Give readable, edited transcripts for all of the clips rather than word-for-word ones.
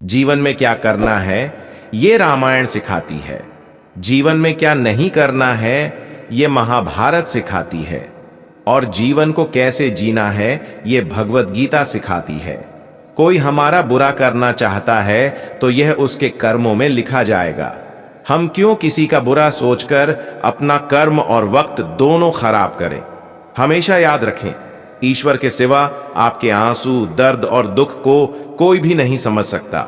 जीवन में क्या करना है ये रामायण सिखाती है। जीवन में क्या नहीं करना है ये महाभारत सिखाती है। और जीवन को कैसे जीना है ये भगवत गीता सिखाती है। कोई हमारा बुरा करना चाहता है तो यह उसके कर्मों में लिखा जाएगा। हम क्यों किसी का बुरा सोचकर अपना कर्म और वक्त दोनों खराब करें। हमेशा याद रखें, ईश्वर के सिवा आपके आंसू, दर्द और दुख को कोई भी नहीं समझ सकता।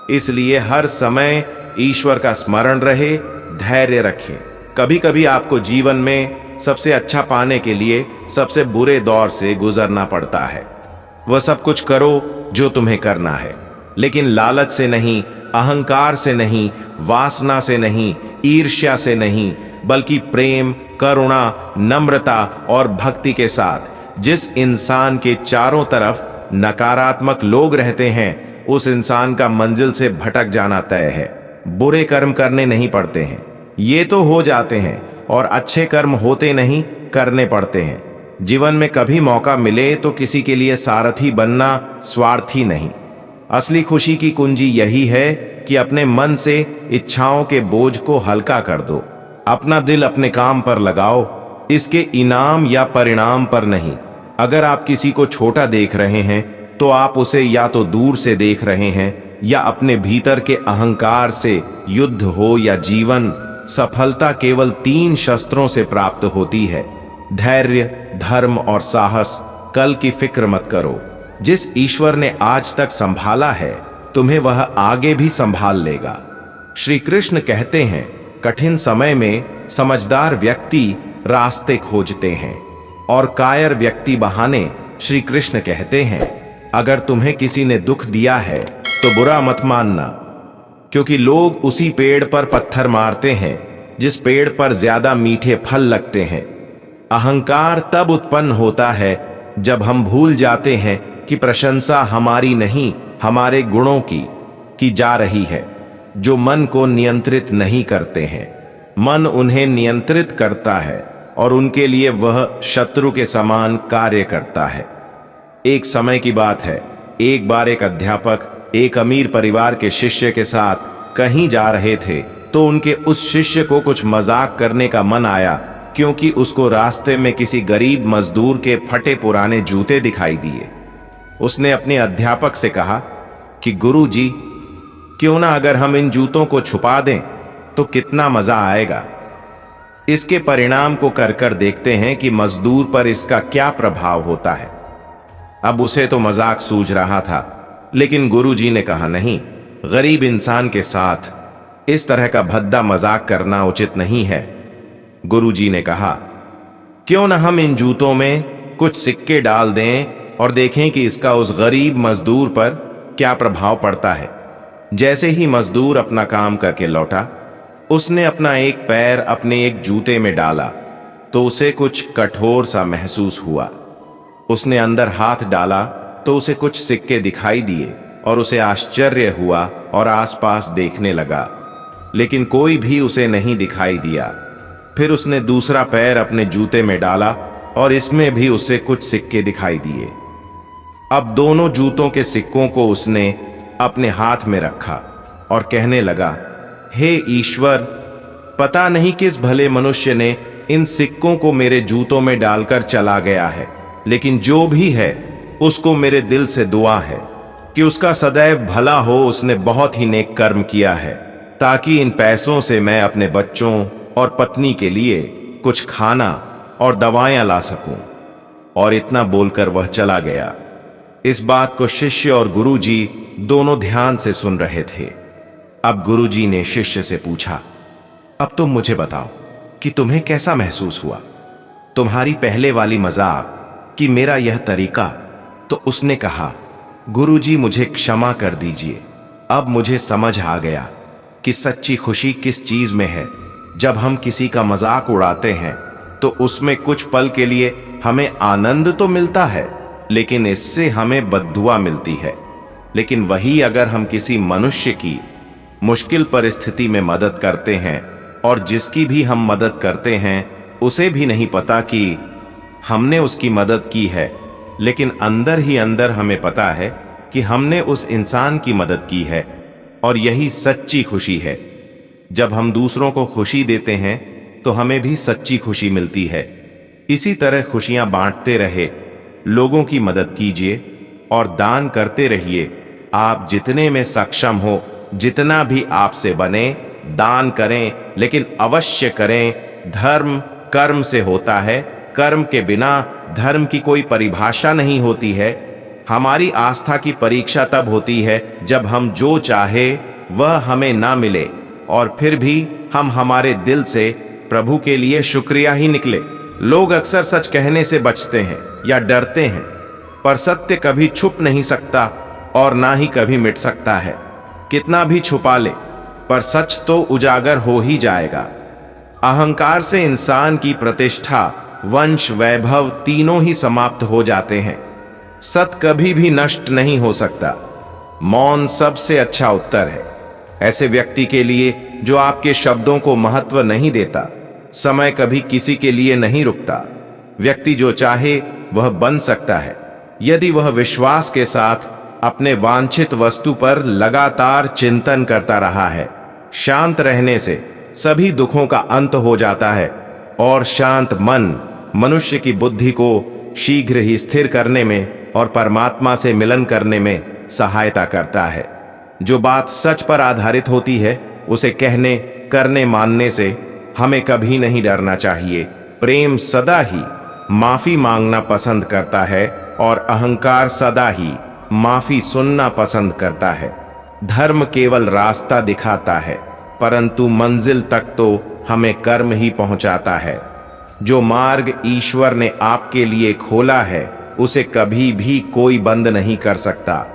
इसलिए हर समय ईश्वर का स्मरण रहे, धैर्य रखें। कभी कभी आपको जीवन में सबसे अच्छा पाने के लिए सबसे बुरे दौर से गुजरना पड़ता है। वह सब कुछ करो जो तुम्हें करना है, लेकिन लालच से नहीं, अहंकार से नहीं, वासना से नहीं, ईर्ष्या से नहीं, बल्कि प्रेम, करुणा, नम्रता और भक्ति के साथ। जिस इंसान के चारों तरफ नकारात्मक लोग रहते हैं, उस इंसान का मंजिल से भटक जाना तय है। बुरे कर्म करने नहीं पड़ते हैं, ये तो हो जाते हैं, और अच्छे कर्म होते नहीं, करने पड़ते हैं। जीवन में कभी मौका मिले तो किसी के लिए सारथी बनना स्वार्थी नहीं। असली खुशी की कुंजी यही है कि अपने मन से इच्छाओं के बोझ को हल्का कर दो। अपना दिल अपने काम पर लगाओ, इसके इनाम या परिणाम पर नहीं। अगर आप किसी को छोटा देख रहे हैं तो आप उसे या तो दूर से देख रहे हैं या अपने भीतर के अहंकार से। युद्ध हो या जीवन, सफलता केवल 3 शस्त्रों से प्राप्त होती है: धैर्य, धर्म और साहस। कल की फिक्र मत करो। जिस ईश्वर ने आज तक संभाला है, तुम्हें वह आगे भी संभाल लेगा। श्री कृष्ण कहते हैं, कठिन समय में समझदार व्यक्ति रास्ते खोजते हैं और कायर व्यक्ति बहाने। श्री कृष्ण कहते हैं, अगर तुम्हें किसी ने दुख दिया है तो बुरा मत मानना, क्योंकि लोग उसी पेड़ पर पत्थर मारते हैं जिस पेड़ पर ज्यादा मीठे फल लगते हैं। अहंकार तब उत्पन्न होता है जब हम भूल जाते हैं कि प्रशंसा हमारी नहीं, हमारे गुणों की जा रही है, जो मन को नियंत्रित नहीं करते हैं। मन उन्हें नियंत्रित करता है और उनके लिए वह शत्रु के समान कार्य करता है। एक समय की बात है, एक बार एक अध्यापक एक अमीर परिवार के शिष्य के साथ कहीं जा रहे थे तो उनके उस शिष्य को कुछ मजाक करने का मन आया, क्योंकि उसको रास्ते में किसी गरीब मजदूर के फटे पुराने जूते दिखाई दिए। उसने अपने अध्यापक से कहा कि गुरु जी, क्यों ना अगर हम इन जूतों को छुपा दें तो कितना मजा आएगा। इसके परिणाम को कर देखते हैं कि मजदूर पर इसका क्या प्रभाव होता है। अब उसे तो मजाक सूझ रहा था, लेकिन गुरुजी ने कहा, नहीं, गरीब इंसान के साथ इस तरह का भद्दा मजाक करना उचित नहीं है। गुरुजी ने कहा, क्यों न हम इन जूतों में कुछ सिक्के डाल दें और देखें कि इसका उस गरीब मजदूर पर क्या प्रभाव पड़ता है। जैसे ही मजदूर अपना काम करके लौटा, उसने अपना एक पैर अपने एक जूते में डाला तो उसे कुछ कठोर सा महसूस हुआ। उसने अंदर हाथ डाला तो उसे कुछ सिक्के दिखाई दिए और उसे आश्चर्य हुआ और आसपास देखने लगा, लेकिन कोई भी उसे नहीं दिखाई दिया। फिर उसने दूसरा पैर अपने जूते में डाला और इसमें भी उसे कुछ सिक्के दिखाई दिए। अब दोनों जूतों के सिक्कों को उसने अपने हाथ में रखा और कहने लगा, हे ईश्वर, पता नहीं किस भले मनुष्य ने इन सिक्कों को मेरे जूतों में डालकर चला गया है, लेकिन जो भी है उसको मेरे दिल से दुआ है कि उसका सदैव भला हो। उसने बहुत ही नेक कर्म किया है, ताकि इन पैसों से मैं अपने बच्चों और पत्नी के लिए कुछ खाना और दवाएं ला सकूं। और इतना बोलकर वह चला गया। इस बात को शिष्य और गुरुजी दोनों ध्यान से सुन रहे थे। अब गुरुजी ने शिष्य से पूछा, अब तुम मुझे बताओ कि तुम्हें कैसा महसूस हुआ, तुम्हारी पहले वाली मजाक कि मेरा यह तरीका। तो उसने कहा, गुरुजी, मुझे क्षमा कर दीजिए। अब मुझे समझ आ गया कि सच्ची खुशी किस चीज में है। जब हम किसी का मजाक उड़ाते हैं तो उसमें कुछ पल के लिए हमें आनंद तो मिलता है, लेकिन इससे हमें बद्दुआ मिलती है। लेकिन वही अगर हम किसी मनुष्य की मुश्किल परिस्थिति में मदद करते हैं और जिसकी भी हम मदद करते हैं उसे भी नहीं पता कि हमने उसकी मदद की है, लेकिन अंदर ही अंदर हमें पता है कि हमने उस इंसान की मदद की है, और यही सच्ची खुशी है। जब हम दूसरों को खुशी देते हैं तो हमें भी सच्ची खुशी मिलती है। इसी तरह खुशियां बांटते रहे, लोगों की मदद कीजिए और दान करते रहिए। आप जितने में सक्षम हो, जितना भी आपसे बने, दान करें, लेकिन अवश्य करें। धर्म कर्म से होता है, कर्म के बिना धर्म की कोई परिभाषा नहीं होती है। हमारी आस्था की परीक्षा तब होती है जब हम जो चाहे वह हमें ना मिले और फिर भी हम हमारे दिल से प्रभु के लिए शुक्रिया ही निकले। लोग अक्सर सच कहने से बचते हैं या डरते हैं, पर सत्य कभी छुप नहीं सकता और ना ही कभी मिट सकता है। कितना भी छुपा ले, पर सच तो उजागर हो ही जाएगा। अहंकार से इंसान की प्रतिष्ठा, वंश, वैभव तीनों ही समाप्त हो जाते हैं। सत्य कभी भी नष्ट नहीं हो सकता। मौन सबसे अच्छा उत्तर है ऐसे व्यक्ति के लिए जो आपके शब्दों को महत्व नहीं देता। समय कभी किसी के लिए नहीं रुकता। व्यक्ति जो चाहे वह बन सकता है यदि वह विश्वास के साथ अपने वांछित वस्तु पर लगातार चिंतन करता रहा है। शांत रहने से सभी दुखों का अंत हो जाता है और शांत मन मनुष्य की बुद्धि को शीघ्र ही स्थिर करने में और परमात्मा से मिलन करने में सहायता करता है। जो बात सच पर आधारित होती है उसे कहने, करने, मानने से हमें कभी नहीं डरना चाहिए। प्रेम सदा ही माफी मांगना पसंद करता है और अहंकार सदा ही माफी सुनना पसंद करता है। धर्म केवल रास्ता दिखाता है, परंतु मंजिल तक तो हमें कर्म ही पहुंचाता है। जो मार्ग ईश्वर ने आपके लिए खोला है उसे कभी भी कोई बंद नहीं कर सकता।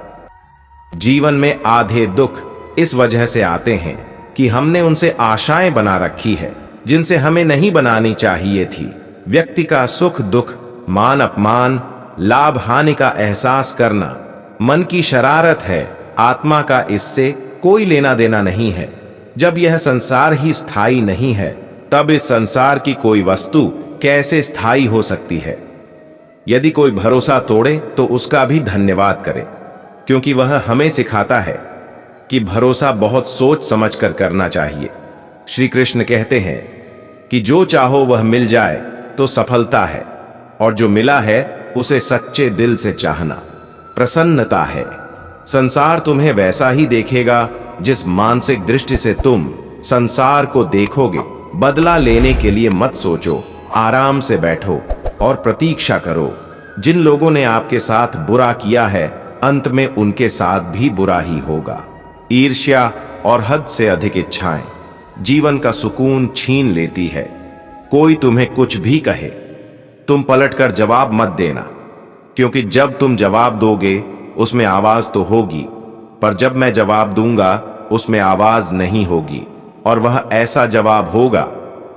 जीवन में आधे दुख इस वजह से आते हैं कि हमने उनसे आशाएं बना रखी है जिनसे हमें नहीं बनानी चाहिए थी। व्यक्ति का सुख दुख, मान अपमान, लाभ हानि का एहसास करना मन की शरारत है। आत्मा का इससे कोई लेना देना नहीं है। जब यह संसार ही स्थायी नहीं है तब इस संसार की कोई वस्तु कैसे स्थायी हो सकती है। यदि कोई भरोसा तोड़े तो उसका भी धन्यवाद करे, क्योंकि वह हमें सिखाता है कि भरोसा बहुत सोच समझकर करना चाहिए। श्री कृष्ण कहते हैं कि जो चाहो वह मिल जाए तो सफलता है, और जो मिला है उसे सच्चे दिल से चाहना प्रसन्नता है। संसार तुम्हें वैसा ही देखेगा जिस मानसिक दृष्टि से तुम संसार को देखोगे। बदला लेने के लिए मत सोचो, आराम से बैठो और प्रतीक्षा करो। जिन लोगों ने आपके साथ बुरा किया है अंत में उनके साथ भी बुरा ही होगा। ईर्ष्या और हद से अधिक इच्छाएं जीवन का सुकून छीन लेती है। कोई तुम्हें कुछ भी कहे, तुम पलटकर जवाब मत देना, क्योंकि जब तुम जवाब दोगे उसमें आवाज तो होगी, पर जब मैं जवाब दूंगा उसमें आवाज नहीं होगी, और वह ऐसा जवाब होगा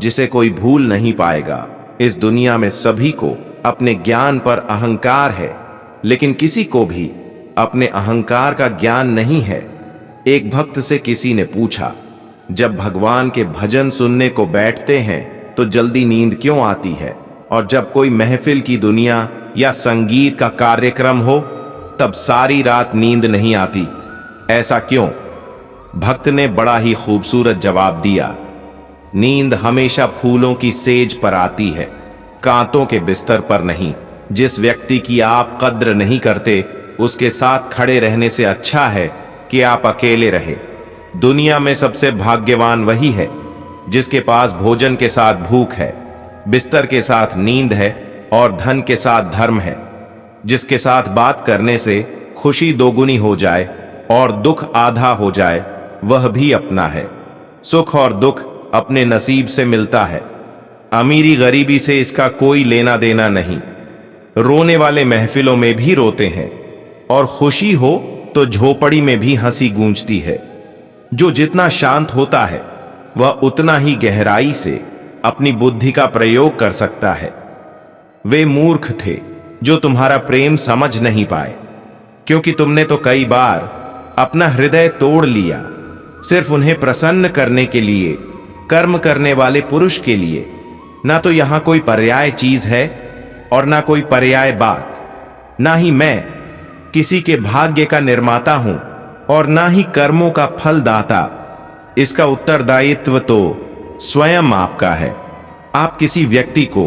जिसे कोई भूल नहीं पाएगा। इस दुनिया में सभी को अपने ज्ञान पर अहंकार है, लेकिन किसी को भी अपने अहंकार का ज्ञान नहीं है। एक भक्त से किसी ने पूछा, जब भगवान के भजन सुनने को बैठते हैं तो जल्दी नींद क्यों आती है, और जब कोई महफिल की दुनिया या संगीत का कार्यक्रम हो तब सारी रात नींद नहीं आती, ऐसा क्यों? भक्त ने बड़ा ही खूबसूरत जवाब दिया, नींद हमेशा फूलों की सेज पर आती है, कांटों के बिस्तर पर नहीं। जिस व्यक्ति की आप कद्र नहीं करते उसके साथ खड़े रहने से अच्छा है कि आप अकेले रहे। दुनिया में सबसे भाग्यवान वही है जिसके पास भोजन के साथ भूख है, बिस्तर के साथ नींद है और धन के साथ धर्म है। जिसके साथ बात करने से खुशी दोगुनी हो जाए और दुख आधा हो जाए, वह भी अपना है। सुख और दुख अपने नसीब से मिलता है। अमीरी गरीबी से इसका कोई लेना देना नहीं। रोने वाले महफिलों में भी रोते हैं और खुशी हो तो झोपड़ी में भी हंसी गूंजती है। जो जितना शांत होता है वह उतना ही गहराई से अपनी बुद्धि का प्रयोग कर सकता है। वे मूर्ख थे जो तुम्हारा प्रेम समझ नहीं पाए, क्योंकि तुमने तो कई बार अपना हृदय तोड़ लिया सिर्फ उन्हें प्रसन्न करने के लिए। कर्म करने वाले पुरुष के लिए ना तो यहां कोई पर्याय चीज है और ना कोई पर्याय बात। ना ही मैं किसी के भाग्य का निर्माता हूं और ना ही कर्मों का फलदाता। इसका उत्तरदायित्व तो स्वयं आपका है। आप किसी व्यक्ति को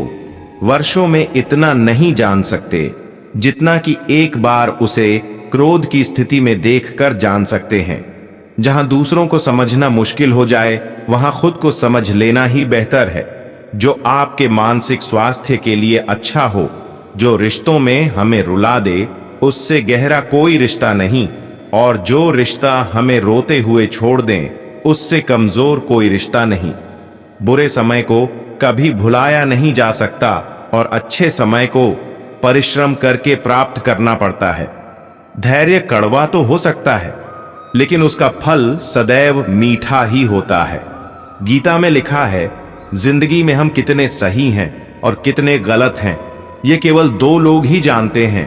वर्षों में इतना नहीं जान सकते जितना कि एक बार उसे क्रोध की स्थिति में देखकर जान सकते हैं। जहां दूसरों को समझना मुश्किल हो जाए, वहां खुद को समझ लेना ही बेहतर है। जो आपके मानसिक स्वास्थ्य के लिए अच्छा हो, जो रिश्तों में हमें रुला दे, उससे गहरा कोई रिश्ता नहीं, और जो रिश्ता हमें रोते हुए छोड़ दें, उससे कमजोर कोई रिश्ता नहीं। बुरे समय को कभी भुलाया नहीं जा सकता, और अच्छे समय को परिश्रम करके प्राप्त करना पड़ता है। धैर्य कड़वा तो हो सकता है, लेकिन उसका फल सदैव मीठा ही होता है। गीता में लिखा है, जिंदगी में हम कितने सही हैं और कितने गलत हैं, ये केवल दो लोग ही जानते हैं,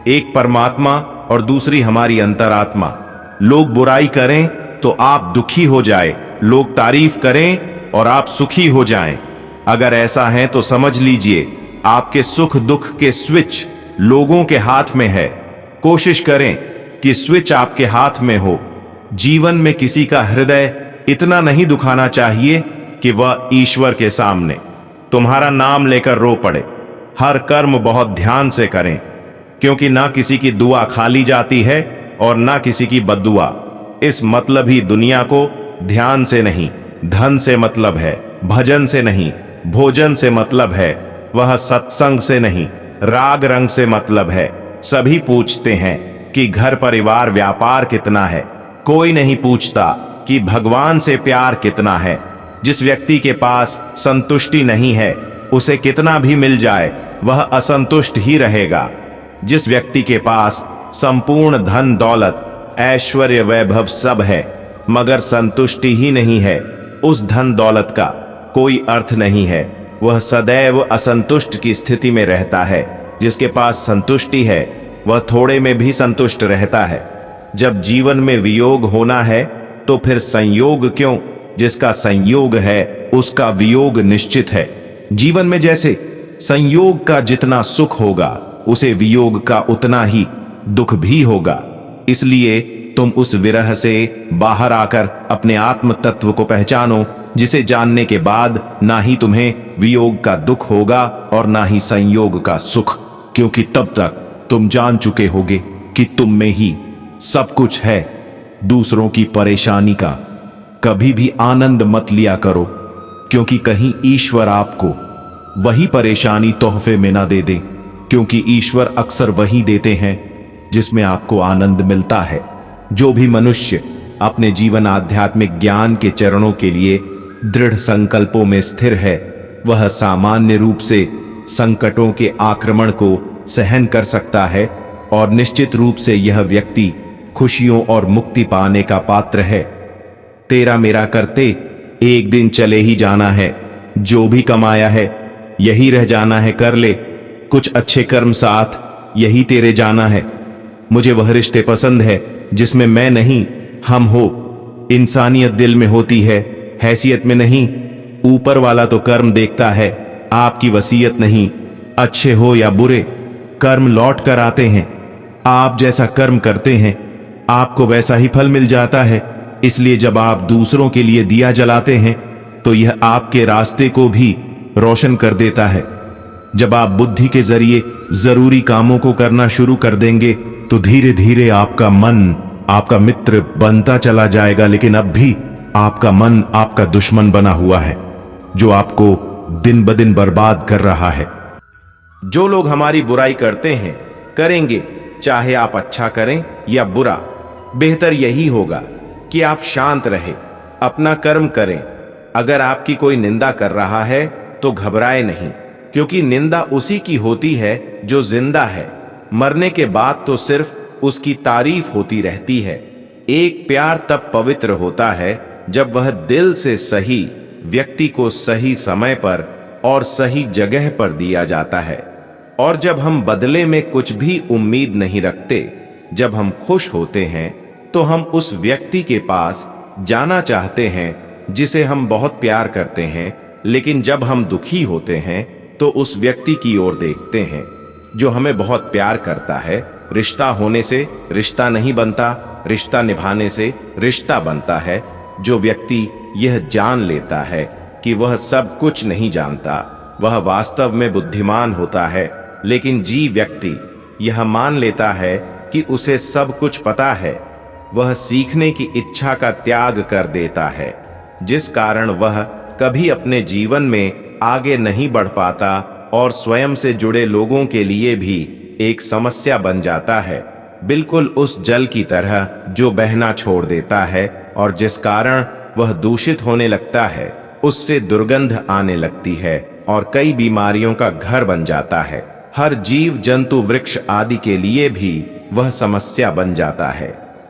एक परमात्मा और दूसरी हमारी अंतरात्मा। लोग बुराई करें तो आप दुखी हो जाए, लोग तारीफ करें और आप सुखी हो जाएं। अगर ऐसा है तो समझ लीजिए, आपके सुख दुख के स्विच लोगों के हाथ में है। कोशिश करें कि स्विच आपके हाथ में हो। जीवन में किसी का हृदय इतना नहीं दुखाना चाहिए कि वह ईश्वर के सामने तुम्हारा नाम लेकर रो पड़े। हर कर्म बहुत ध्यान से करें, क्योंकि ना किसी की दुआ खाली जाती है और ना किसी की बद्दुआ। इस मतलब ही दुनिया को ध्यान से नहीं, धन से मतलब है, भजन से नहीं, भोजन से मतलब है, वह सत्संग से नहीं, राग रंग से मतलब है। सभी पूछते हैं कि घर परिवार व्यापार कितना है, कोई नहीं पूछता कि भगवान से प्यार कितना है। जिस व्यक्ति के पास संतुष्टि नहीं है, उसे कितना भी मिल जाए वह असंतुष्ट ही रहेगा। जिस व्यक्ति के पास संपूर्ण धन दौलत ऐश्वर्य वैभव सब है, मगर संतुष्टि ही नहीं है, उस धन दौलत का कोई अर्थ नहीं है। वह सदैव असंतुष्ट की स्थिति में रहता है। जिसके पास संतुष्टि है, वह थोड़े में भी संतुष्ट रहता है। जब जीवन में वियोग होना है तो फिर संयोग क्यों? जिसका संयोग है उसका वियोग निश्चित है। जीवन में जैसे संयोग का जितना सुख होगा, उसे वियोग का उतना ही दुख भी होगा। इसलिए तुम उस विरह से बाहर आकर अपने आत्म तत्व को पहचानो, जिसे जानने के बाद ना ही तुम्हें वियोग का दुख होगा और ना ही संयोग का सुख, क्योंकि तब तक तुम जान चुके होगे कि तुम में ही सब कुछ है। दूसरों की परेशानी का कभी भी आनंद मत लिया करो, क्योंकि कहीं ईश्वर आपको वही परेशानी तोहफे में ना दे दे, क्योंकि ईश्वर अक्सर वही देते हैं जिसमें आपको आनंद मिलता है। जो भी मनुष्य अपने जीवन आध्यात्मिक ज्ञान के चरणों के लिए दृढ़ संकल्पों में स्थिर है, वह सामान्य रूप से संकटों के आक्रमण को सहन कर सकता है, और निश्चित रूप से यह व्यक्ति खुशियों और मुक्ति पाने का पात्र है। तेरा मेरा करते एक दिन चले ही जाना है, जो भी कमाया है यही रह जाना है, कर ले कुछ अच्छे कर्म साथ, यही तेरे जाना है। मुझे वह रिश्ते पसंद है जिसमें मैं नहीं हम हो। इंसानियत दिल में होती है, हैसियत में नहीं। ऊपर वाला तो कर्म देखता है, आपकी वसीयत नहीं। अच्छे हो या बुरे, कर्म लौट कर आते हैं। आप जैसा कर्म करते हैं, आपको वैसा ही फल मिल जाता है। इसलिए जब आप दूसरों के लिए दिया जलाते हैं, तो यह आपके रास्ते को भी रोशन कर देता है। जब आप बुद्धि के जरिए जरूरी कामों को करना शुरू कर देंगे, तो धीरे धीरे आपका मन आपका मित्र बनता चला जाएगा। लेकिन अब भी आपका मन आपका दुश्मन बना हुआ है, जो आपको दिन ब दिन बर्बाद कर रहा है। जो लोग हमारी बुराई करते हैं, करेंगे, चाहे आप अच्छा करें या बुरा, बेहतर यही होगा कि आप शांत रहें, अपना कर्म करें। अगर आपकी कोई निंदा कर रहा है तो घबराए नहीं, क्योंकि निंदा उसी की होती है जो जिंदा है। मरने के बाद तो सिर्फ उसकी तारीफ होती रहती है। एक प्यार तब पवित्र होता है जब वह दिल से सही व्यक्ति को सही समय पर और सही जगह पर दिया जाता है। और जब हम बदले में कुछ भी उम्मीद नहीं रखते, जब हम खुश होते हैं, तो हम उस व्यक्ति के पास जाना चाहते हैं जिसे हम बहुत प्यार करते हैं। लेकिन जब हम दुखी होते हैं, तो उस व्यक्ति की ओर देखते हैं जो हमें बहुत प्यार करता है। रिश्ता होने से रिश्ता नहीं बनता, रिश्ता निभाने से रिश्ता बनता है। जो व्यक्ति यह जान लेता है कि वह सब कुछ नहीं जानता, वह वास्तव में बुद्धिमान होता है। लेकिन व्यक्ति यह मान लेता है कि उसे सब कुछ पता है, वह सीखने की इच्छा का त्याग कर देता है, जिस कारण वह कभी अपने जीवन में आगे नहीं बढ़ पाता और स्वयं से जुड़े लोगों के लिए भी एक समस्या बन जाता है। बिल्कुल उस जल की तरह जो बहना छोड़ देता है और जिस कारण वह दूषित होने लगता है, उससे दुर्गंध आने लगती है और कई बीमारियों का घर बन जाता है। हर जीव जंतु वृक्ष आदि के लिए भी वह समस्या बन जाता है।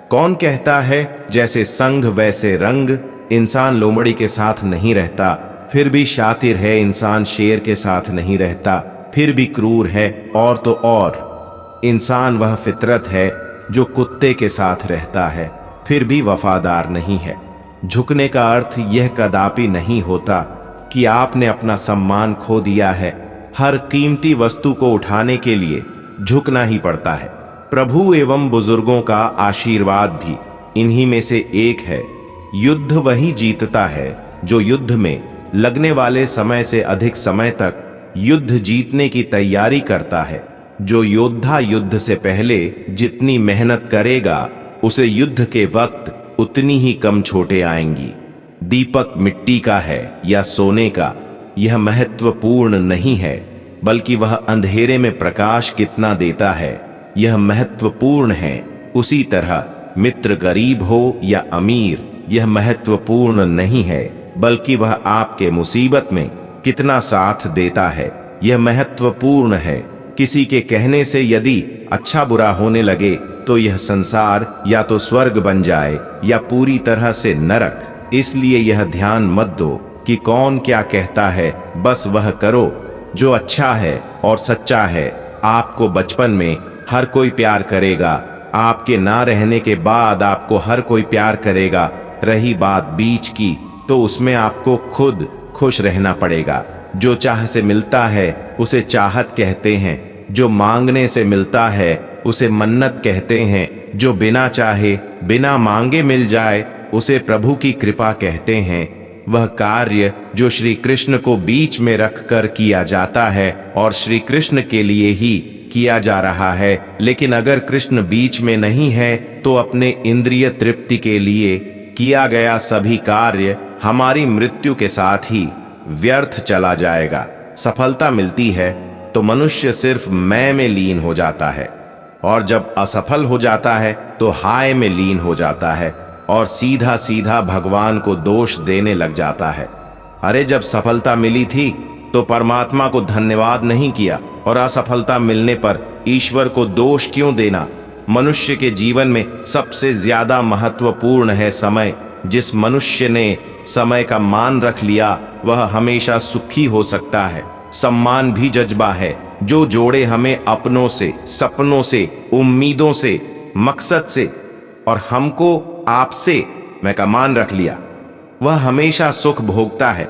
कौन कहता है जैसे संग वैसे रंग, इंसान लोमड़ी के साथ नहीं रहता, फिर भी शातिर है। इंसान शेर के साथ नहीं रहता, फिर भी क्रूर है। और तो और इंसान वह फितरत है जो कुत्ते के साथ रहता है, फिर भी वफादार नहीं है। झुकने का अर्थ यह कदापि नहीं होता कि आपने अपना सम्मान खो दिया है। हर कीमती वस्तु को उठाने के लिए झुकना ही पड़ता है। प्रभु एवं बुजुर्गों का आशीर्वाद भी इन्हीं में से एक है। युद्ध वही जीतता है जो युद्ध में लगने वाले समय से अधिक समय तक युद्ध जीतने की तैयारी करता है। जो योद्धा युद्ध से पहले जितनी मेहनत करेगा, उसे युद्ध के वक्त उतनी ही कम चोटें आएंगी। दीपक मिट्टी का है या सोने का, यह महत्वपूर्ण नहीं है, बल्कि वह अंधेरे में प्रकाश कितना देता है यह महत्वपूर्ण है। उसी तरह मित्र गरीब हो या अमीर, यह महत्वपूर्ण नहीं है, बल्कि वह आपके मुसीबत में कितना साथ देता है यह महत्वपूर्ण है। किसी के कहने से यदि अच्छा बुरा होने लगे तो यह संसार या तो स्वर्ग बन जाए या पूरी तरह से नरक। इसलिए यह ध्यान मत दो कि कौन क्या कहता है, बस वह करो जो अच्छा है और सच्चा है। आपको बचपन में हर कोई प्यार करेगा, आपके ना रहने के बाद आपको हर कोई प्यार करेगा। रही बात बीच की, तो उसमें आपको खुद खुश रहना पड़ेगा। जो चाह से मिलता है उसे चाहत कहते हैं, जो मांगने से मिलता है उसे मन्नत कहते हैं, जो बिना चाहे बिना मांगे मिल जाए उसे प्रभु की कृपा कहते हैं। वह कार्य जो श्री कृष्ण को बीच में रखकर किया जाता है और श्री कृष्ण के लिए ही किया जा रहा है, लेकिन अगर कृष्ण बीच में नहीं है तो अपने इंद्रिय तृप्ति के लिए किया गया सभी कार्य हमारी मृत्यु के साथ ही व्यर्थ चला जाएगा। सफलता मिलती है तो मनुष्य सिर्फ मैं में लीन हो जाता है, और जब असफल हो जाता है तो हाय में लीन हो जाता है और सीधा सीधा भगवान को दोष देने लग जाता है। अरे जब सफलता मिली थी तो परमात्मा को धन्यवाद नहीं किया, और असफलता मिलने पर ईश्वर को दोष क्यों देना। मनुष्य के जीवन में सबसे ज्यादा महत्वपूर्ण है समय। जिस मनुष्य ने समय का मान रख लिया वह हमेशा सुखी हो सकता है। सम्मान भी जज्बा है जो जोड़े हमें अपनों से, सपनों से, उम्मीदों से, मकसद से, और हमको आपसे मैं का मान रख लिया, वह हमेशा सुख भोगता है।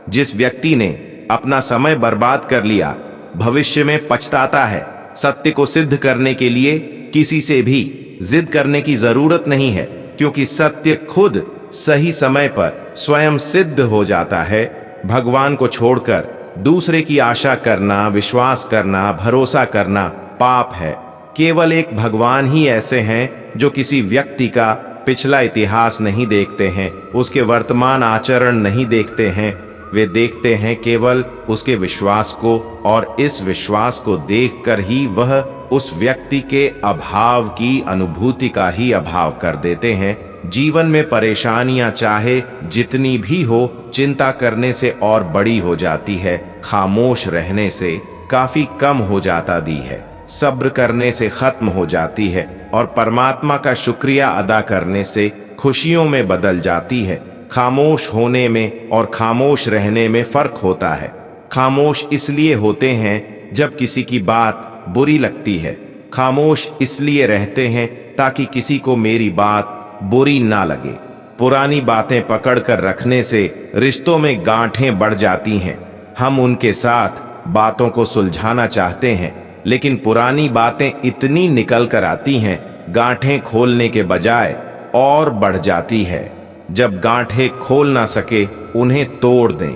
जिस व्यक्ति ने अपना समय बर्बाद कर लिया भविष्य में पछताता है। सत्य को सिद्ध करने के लिए किसी से भी जिद करने की जरूरत नहीं है, क्योंकि सत्य खुद सही समय पर स्वयं सिद्ध हो जाता है। भगवान को छोड़कर दूसरे की आशा करना, विश्वास करना, भरोसा करना पाप है। केवल एक भगवान ही ऐसे हैं जो किसी व्यक्ति का पिछला इतिहास नहीं देखते हैं, उसके वर्तमान आचरण नहीं देखते हैं। वे देखते हैं केवल उसके विश्वास को, और इस विश्वास को देखकर ही वह उस व्यक्ति के अभाव की अनुभूति का ही अभाव कर देते हैं। जीवन में परेशानियां चाहे जितनी भी हो, चिंता करने से और बड़ी हो जाती है, खामोश रहने से काफी कम हो जाता दी है, सब्र करने से खत्म हो जाती है, और परमात्मा का शुक्रिया अदा करने से खुशियों में बदल जाती है। खामोश होने में और खामोश रहने में फर्क होता है। खामोश इसलिए होते हैं जब किसी की बात बुरी लगती है, खामोश इसलिए रहते हैं ताकि किसी को मेरी बात बुरी ना लगे। पुरानी बातें पकड़ कर रखने से रिश्तों में गांठें बढ़ जाती हैं। हम उनके साथ बातों को सुलझाना चाहते हैं, लेकिन पुरानी बातें इतनी निकल कर आती हैं गांठें खोलने के बजाय और बढ़ जाती है। जब गांठें खोल ना सके उन्हें तोड़ दें।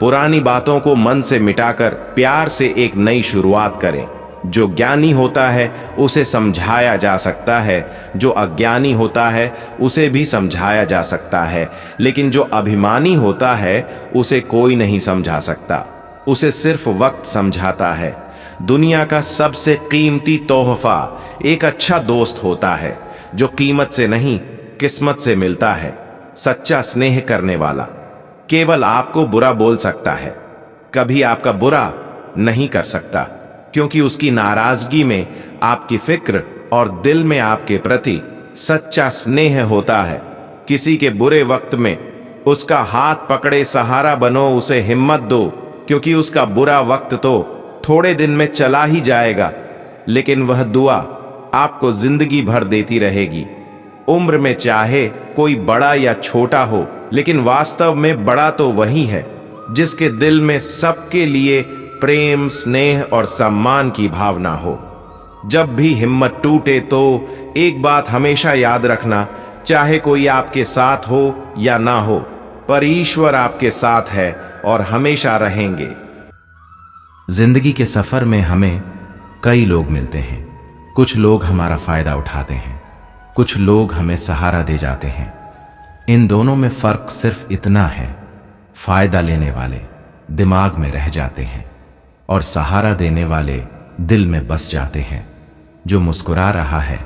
पुरानी बातों को मन से मिटाकर प्यार से एक नई शुरुआत करें। जो ज्ञानी होता है उसे समझाया जा सकता है, जो अज्ञानी होता है उसे भी समझाया जा सकता है, लेकिन जो अभिमानी होता है उसे कोई नहीं समझा सकता, उसे सिर्फ वक्त समझाता है। दुनिया का सबसे कीमती तोहफा एक अच्छा दोस्त होता है, जो कीमत से नहीं किस्मत से मिलता है। सच्चा स्नेह करने वाला केवल आपको बुरा बोल सकता है, कभी आपका बुरा नहीं कर सकता, क्योंकि उसकी नाराजगी में आपकी फिक्र और दिल में आपके प्रति सच्चा स्नेह होता है। किसी के बुरे वक्त में उसका हाथ पकड़े सहारा बनो, उसे हिम्मत दो, क्योंकि उसका बुरा वक्त तो थोड़े दिन में चला ही जाएगा, लेकिन वह दुआ आपको जिंदगी भर देती रहेगी। उम्र में चाहे कोई बड़ा या छोटा हो, लेकिन वास्तव में बड़ा तो वही है जिसके दिल में सबके लिए प्रेम, स्नेह और सम्मान की भावना हो। जब भी हिम्मत टूटे तो एक बात हमेशा याद रखना, चाहे कोई आपके साथ हो या ना हो, पर ईश्वर आपके साथ है और हमेशा रहेंगे। जिंदगी के सफर में हमें कई लोग मिलते हैं। कुछ लोग हमारा फायदा उठाते हैं, कुछ लोग हमें सहारा दे जाते हैं। इन दोनों में फर्क सिर्फ इतना है, फायदा लेने वाले दिमाग में रह जाते हैं और सहारा देने वाले दिल में बस जाते हैं। जो मुस्कुरा रहा है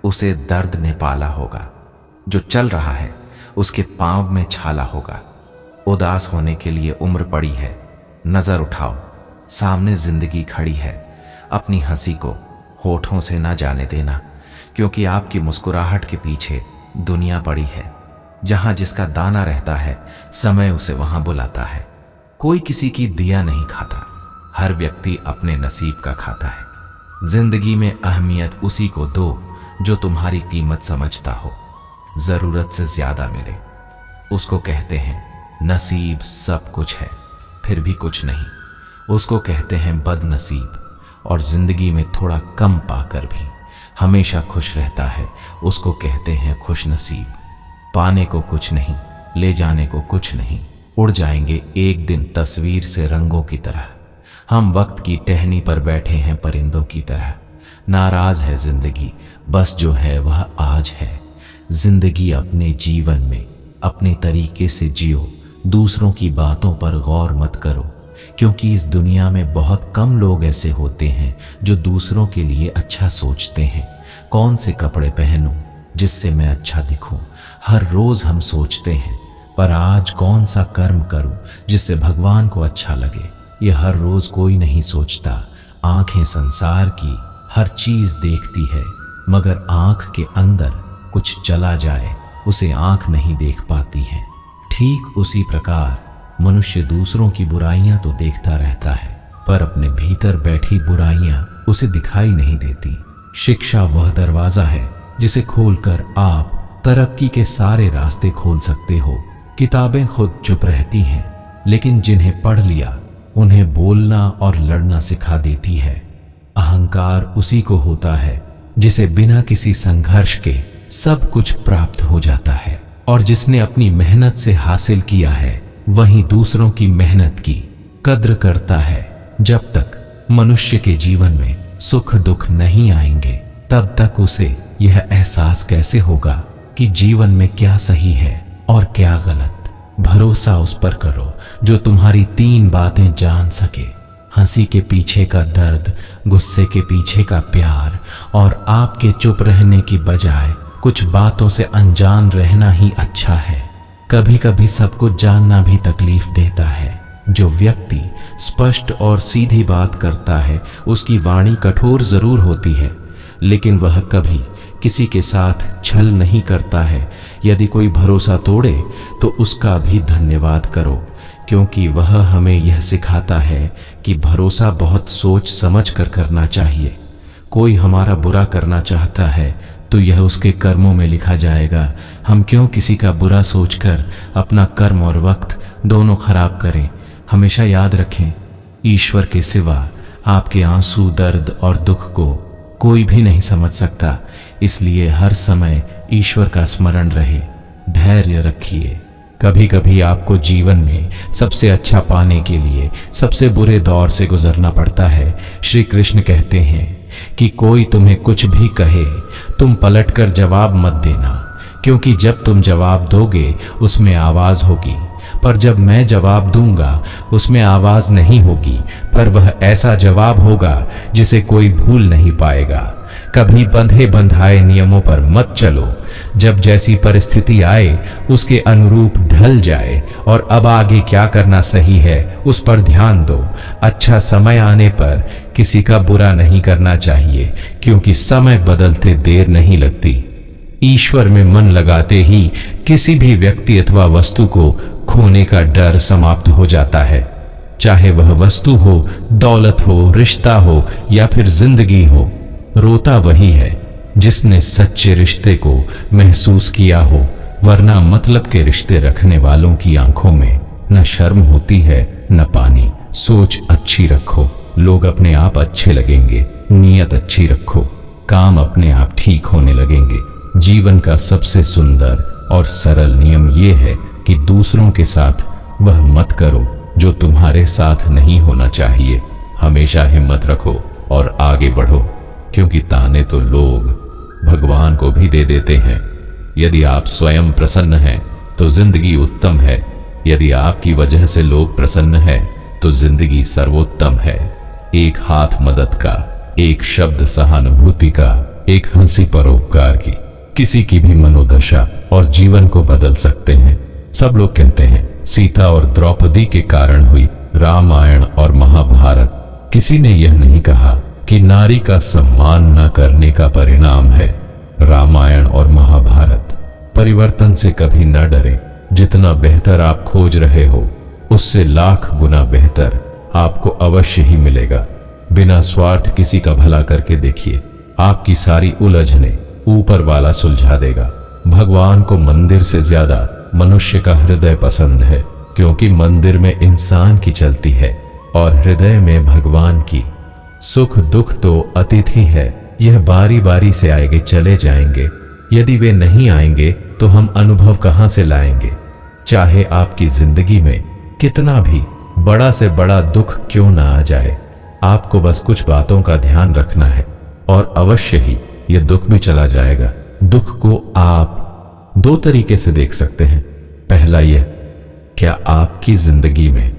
उसे दर्द ने पाला होगा, जो चल रहा है उसके पांव में छाला होगा। उदास होने के लिए उम्र पड़ी है, नजर उठाओ, सामने जिंदगी खड़ी है। अपनी हंसी को होठों से ना जाने देना, क्योंकि आपकी मुस्कुराहट के पीछे दुनिया पड़ी है। जहां जिसका दाना रहता है, समय उसे वहां बुलाता है। कोई किसी की दिया नहीं खाता, हर व्यक्ति अपने नसीब का खाता है। जिंदगी में अहमियत उसी को दो जो तुम्हारी कीमत समझता हो। जरूरत से ज्यादा मिले उसको कहते हैं नसीब सब कुछ है फिर भी कुछ नहीं, उसको कहते हैं बदनसीब। और जिंदगी में थोड़ा कम पाकर भी हमेशा खुश रहता है, उसको कहते हैं खुश नसीब। पाने को कुछ नहीं, ले जाने को कुछ नहीं, उड़ जाएंगे एक दिन तस्वीर से रंगों की तरह। हम वक्त की टहनी पर बैठे हैं परिंदों की तरह। नाराज है जिंदगी, बस जो है वह आज है। जिंदगी अपने जीवन में अपने तरीके से जियो, दूसरों की बातों पर गौर मत करो, क्योंकि इस दुनिया में बहुत कम लोग ऐसे होते हैं जो दूसरों के लिए अच्छा सोचते हैं। कौन से कपड़े पहनूं जिससे मैं अच्छा दिखूं, हर रोज हम सोचते हैं, पर आज कौन सा कर्म करूं जिससे भगवान को अच्छा लगे, यह हर रोज कोई नहीं सोचता। आंखें संसार की हर चीज देखती है, मगर आंख के अंदर कुछ चला जाए उसे आंख नहीं देख पाती है। ठीक उसी प्रकार मनुष्य दूसरों की बुराइयां तो देखता रहता है, पर अपने भीतर बैठी बुराइयां उसे दिखाई नहीं देती। शिक्षा वह दरवाजा है जिसे खोलकर आप तरक्की के सारे रास्ते खोल सकते हो। किताबें खुद चुप रहती हैं, लेकिन जिन्हें पढ़ लिया उन्हें बोलना और लड़ना सिखा देती है। अहंकार उसी को होता है जिसे बिना किसी संघर्ष के सब कुछ प्राप्त हो जाता है, और जिसने अपनी मेहनत से हासिल किया है वही दूसरों की मेहनत की कद्र करता है। जब तक मनुष्य के जीवन में सुख दुख नहीं आएंगे, तब तक उसे यह एहसास कैसे होगा कि जीवन में क्या सही है और क्या गलत। भरोसा उस पर करो जो तुम्हारी 3 बातें जान सके, हंसी के पीछे का दर्द, गुस्से के पीछे का प्यार, और आपके चुप रहने की बजाय कुछ बातों से अनजान रहना ही अच्छा है। कभी कभी सब कुछ जानना भी तकलीफ देता है। जो व्यक्ति स्पष्ट और सीधी बात करता है उसकी वाणी कठोर जरूर होती है, लेकिन वह कभी किसी के साथ छल नहीं करता है। यदि कोई भरोसा तोड़े तो उसका भी धन्यवाद करो, क्योंकि वह हमें यह सिखाता है कि भरोसा बहुत सोच समझ कर करना चाहिए। कोई हमारा बुरा करना चाहता है तो यह उसके कर्मों में लिखा जाएगा। हम क्यों किसी का बुरा सोचकर अपना कर्म और वक्त दोनों खराब करें। हमेशा याद रखें, ईश्वर के सिवा आपके आंसू, दर्द और दुख को कोई भी नहीं समझ सकता। इसलिए हर समय ईश्वर का स्मरण रहे, धैर्य रखिए। कभी कभी आपको जीवन में सबसे अच्छा पाने के लिए सबसे बुरे दौर से गुजरना पड़ता है। श्री कृष्ण कहते हैं कि कोई तुम्हें कुछ भी कहे, तुम पलटकर जवाब मत देना, क्योंकि जब तुम जवाब दोगे उसमें आवाज होगी, पर जब मैं जवाब दूंगा उसमें आवाज नहीं होगी, पर वह ऐसा जवाब होगा जिसे कोई भूल नहीं पाएगा। कभी बंधे बंधाए नियमों पर मत चलो। जब जैसी परिस्थिति आए उसके अनुरूप ढल जाए और अब आगे क्या करना सही है उस पर ध्यान दो। अच्छा समय आने पर किसी का बुरा नहीं करना चाहिए, क्योंकि समय बदलते देर नहीं लगती। ईश्वर में मन लगाते ही किसी भी व्यक्ति अथवा वस्तु को खोने का डर समाप्त हो जाता है। चाहे वह वस्तु हो, दौलत हो, रिश्ता हो या फिर जिंदगी हो। रोता वही है जिसने सच्चे रिश्ते को महसूस किया हो, वरना मतलब के रिश्ते रखने वालों की आंखों में न शर्म होती है न पानी। सोच अच्छी रखो, लोग अपने आप अच्छे लगेंगे। नीयत अच्छी रखो, काम अपने आप ठीक होने लगेंगे। जीवन का सबसे सुंदर और सरल नियम यह है कि दूसरों के साथ वह मत करो जो तुम्हारे साथ नहीं होना चाहिए। हमेशा हिम्मत रखो और आगे बढ़ो, क्योंकि ताने तो लोग भगवान को भी दे देते हैं। यदि आप स्वयं प्रसन्न हैं तो जिंदगी उत्तम है। यदि आपकी वजह से लोग प्रसन्न हैं तो जिंदगी सर्वोत्तम है। एक हाथ मदद का, एक शब्द सहानुभूति का, एक हंसी परोपकार की, किसी की भी मनोदशा और जीवन को बदल सकते हैं। सब लोग कहते हैं सीता और द्रौपदी के कारण हुई रामायण और महाभारत। किसी ने यह नहीं कहा कि नारी का सम्मान न करने का परिणाम है। रामायण और महाभारत। परिवर्तन से कभी न डरें। जितना बेहतर आप खोज रहे हो उससे लाख गुना बेहतर आपको अवश्य ही मिलेगा। बिना स्वार्थ किसी का भला करके देखिए, आपकी सारी उलझने ऊपर वाला सुलझा देगा। भगवान को मंदिर से ज्यादा मनुष्य का हृदय पसंद है, क्योंकि मंदिर में इंसान की चलती है और हृदय में भगवान की। सुख दुख तो अतिथि है, यह बारी बारी से आएंगे चले जाएंगे। यदि वे नहीं आएंगे तो हम अनुभव कहां से लाएंगे। चाहे आपकी जिंदगी में कितना भी बड़ा से बड़ा दुख क्यों ना आ जाए, आपको बस कुछ बातों का ध्यान रखना है और अवश्य ही यह दुख भी चला जाएगा। दुख को आप दो तरीके से देख सकते हैं। पहला यह, क्या आपकी जिंदगी में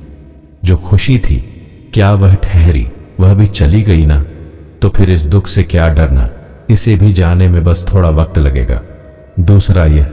जो खुशी थी क्या वह ठहरी, वह भी चली गई ना? तो फिर इस दुख से क्या डरना, इसे भी जाने में बस थोड़ा वक्त लगेगा। दूसरा यह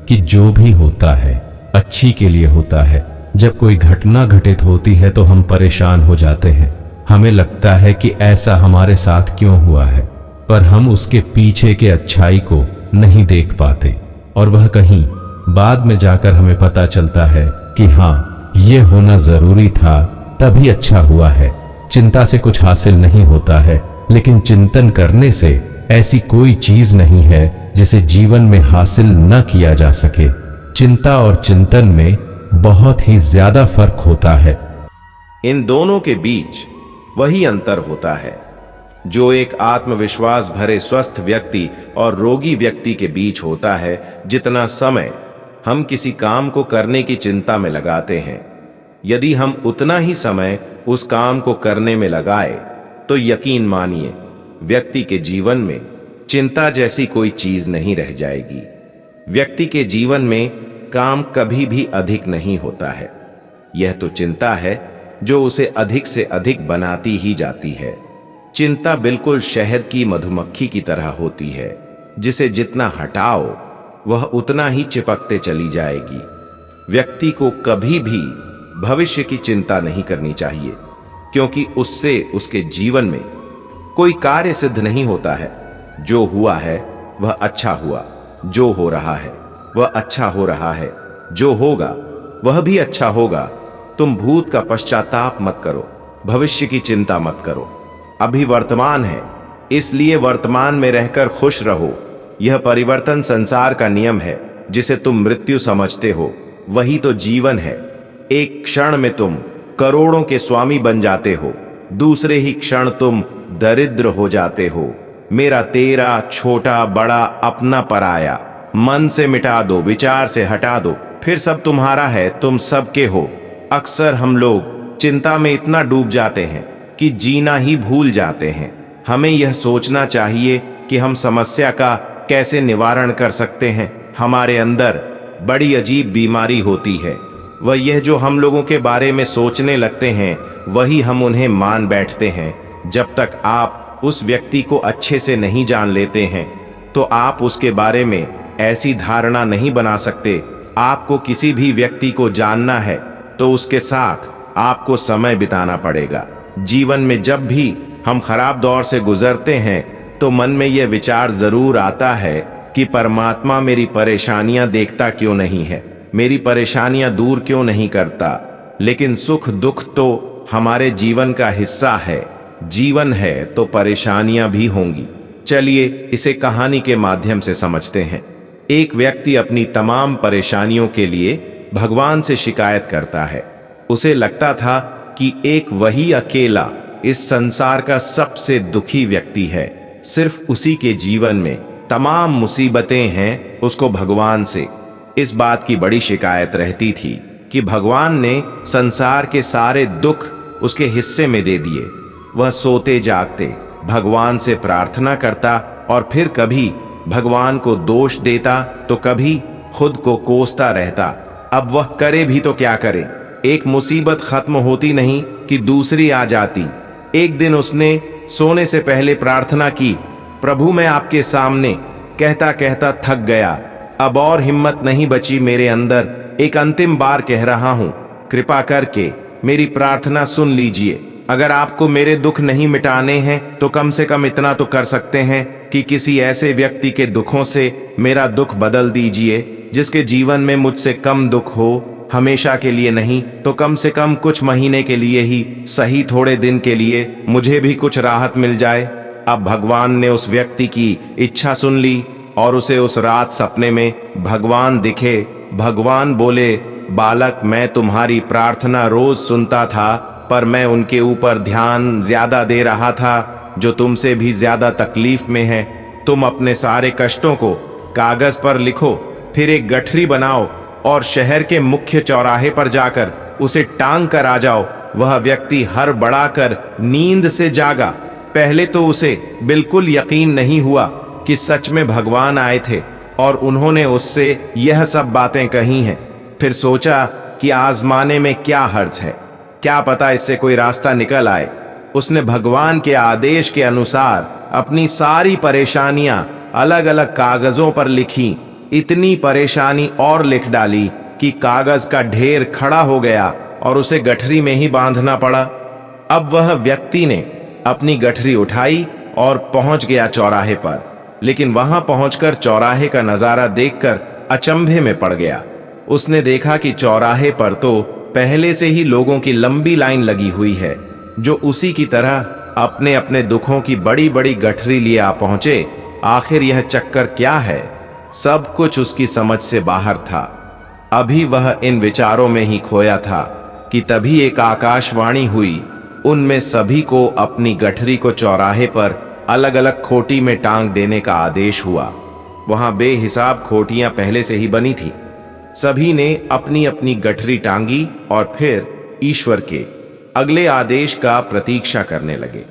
कि जो भी होता है अच्छी के लिए होता है। जब कोई घटना घटित होती है तो हम परेशान हो जाते हैं। हमें लगता है कि ऐसा हमारे साथ क्यों हुआ है, पर हम उसके पीछे के अच्छाई को नहीं देख पाते और वह कहीं बाद में जाकर हमें पता चलता है कि हाँ, यह होना जरूरी था, तभी अच्छा हुआ है। चिंता से कुछ हासिल नहीं होता है, लेकिन चिंतन करने से ऐसी कोई चीज नहीं है जिसे जीवन में हासिल न किया जा सके। चिंता और चिंतन में बहुत ही ज्यादा फर्क होता है। इन दोनों के बीच वही अंतर होता है जो एक आत्मविश्वास भरे स्वस्थ व्यक्ति और रोगी व्यक्ति के बीच होता है। जितना समय हम किसी काम को करने की चिंता में लगाते हैं, यदि हम उतना ही समय उस काम को करने में लगाए तो यकीन मानिए व्यक्ति के जीवन में चिंता जैसी कोई चीज नहीं रह जाएगी। व्यक्ति के जीवन में काम कभी भी अधिक नहीं होता है। यह तो चिंता है जो उसे अधिक से अधिक बनाती ही जाती है। चिंता बिल्कुल शहद की मधुमक्खी की तरह होती है, जिसे जितना हटाओ वह उतना ही चिपकते चली जाएगी। व्यक्ति को कभी भी भविष्य की चिंता नहीं करनी चाहिए, क्योंकि उससे उसके जीवन में कोई कार्य सिद्ध नहीं होता है। जो हुआ है वह अच्छा हुआ, जो हो रहा है वह अच्छा हो रहा है, जो होगा वह भी अच्छा होगा। तुम भूत का पश्चाताप मत करो, भविष्य की चिंता मत करो। अभी वर्तमान है, इसलिए वर्तमान में रहकर खुश रहो। यह परिवर्तन संसार का नियम है। जिसे तुम मृत्यु समझते हो वही तो जीवन है। एक क्षण में तुम करोड़ों के स्वामी बन जाते हो, दूसरे ही क्षण तुम दरिद्र हो जाते हो। मेरा तेरा, छोटा बड़ा, अपना पराया, मन से मिटा दो, विचार से हटा दो, फिर सब तुम्हारा है, तुम सबके हो। अक्सर हम लोग चिंता में इतना डूब जाते हैं कि जीना ही भूल जाते हैं। हमें यह सोचना चाहिए कि हम समस्या का कैसे निवारण कर सकते हैं। हमारे अंदर बड़ी अजीब बीमारी होती है, वह यह जो हम लोगों के बारे में सोचने लगते हैं वही हम उन्हें मान बैठते हैं। जब तक आप उस व्यक्ति को अच्छे से नहीं जान लेते हैं तो आप उसके बारे में ऐसी धारणा नहीं बना सकते। आपको किसी भी व्यक्ति को जानना है तो उसके साथ आपको समय बिताना पड़ेगा। जीवन में जब भी हम खराब दौर से गुजरते हैं तो मन में यह विचार जरूर आता है कि परमात्मा मेरी परेशानियां देखता क्यों नहीं है, मेरी परेशानियां दूर क्यों नहीं करता। लेकिन सुख दुख तो हमारे जीवन का हिस्सा है। जीवन है तो परेशानियां भी होंगी। चलिए इसे कहानी के माध्यम से समझते हैं। एक व्यक्ति अपनी तमाम परेशानियों के लिए भगवान से शिकायत करता है। उसे लगता था कि एक वही अकेला इस संसार का सबसे दुखी व्यक्ति है। सिर्फ उसी के जीवन में तमाम मुसीबतें हैं। उसको भगवान से इस बात की बड़ी शिकायत रहती थी कि भगवान ने संसार के सारे दुख उसके हिस्से में दे दिए। वह सोते जागते भगवान से प्रार्थना करता और फिर कभी भगवान को दोष देता तो कभी खुद को कोसता रहता। अब वह करे भी तो क्या करे, एक मुसीबत खत्म होती नहीं कि दूसरी आ जाती। एक दिन उसने सोने से पहले प्रार्थना की, प्रभु मैं आपके सामने कहता कहता थक गया, अब और हिम्मत नहीं बची मेरे अंदर। एक अंतिम बार कह रहा हूं, कृपा करके मेरी प्रार्थना सुन लीजिए। अगर आपको मेरे दुख नहीं मिटाने हैं तो कम से कम इतना तो कर सकते हैं कि किसी ऐसे व्यक्ति के दुखों से मेरा दुख बदल दीजिए जिसके जीवन में मुझसे कम दुख हो। हमेशा के लिए नहीं तो कम से कम कुछ महीने के लिए ही सही, थोड़े दिन के लिए मुझे भी कुछ राहत मिल जाए। अब भगवान ने उस व्यक्ति की इच्छा सुन ली और उसे उस रात सपने में भगवान दिखे। भगवान बोले, बालक मैं तुम्हारी प्रार्थना रोज सुनता था पर मैं उनके ऊपर ध्यान ज्यादा दे रहा था जो तुमसे भी ज्यादा तकलीफ में है। तुम अपने सारे कष्टों को कागज पर लिखो, फिर एक गठरी बनाओ और शहर के मुख्य चौराहे पर जाकर उसे टांग कर आ जाओ। वह व्यक्ति हर बढ़ाकर नींद से जागा। पहले तो उसे बिल्कुल यकीन नहीं हुआ कि सच में भगवान आए थे और उन्होंने उससे यह सब बातें कही हैं। फिर सोचा कि आजमाने में क्या हर्ज है, क्या पता इससे कोई रास्ता निकल आए। उसने भगवान के आदेश के अनुसार अपनी सारी परेशानियां अलग अलग कागजों पर लिखी। इतनी परेशानी और लिख डाली कि कागज का ढेर खड़ा हो गया और उसे गठरी में ही बांधना पड़ा। अब वह व्यक्ति ने अपनी गठरी उठाई और पहुंच गया चौराहे पर, लेकिन वहां पहुंचकर चौराहे का नजारा देखकर अचंभे में पड़ गया। उसने देखा कि चौराहे पर तो पहले से ही लोगों की लंबी लाइन लगी हुई है जो उसी की तरह अपने अपने दुखों की बड़ी बड़ी गठरी लिए आ पहुंचे। आखिर यह चक्कर क्या है? सब कुछ उसकी समझ से बाहर था। अभी वह इन विचारों में ही खोया था कि तभी एक आकाशवाणी हुई। उनमें सभी को अपनी गठरी को चौराहे पर अलग अलग खोटी में टांग देने का आदेश हुआ। वहां बेहिसाब खोटियां पहले से ही बनी थी। सभी ने अपनी अपनी गठरी टांगी और फिर ईश्वर के अगले आदेश का प्रतीक्षा करने लगे।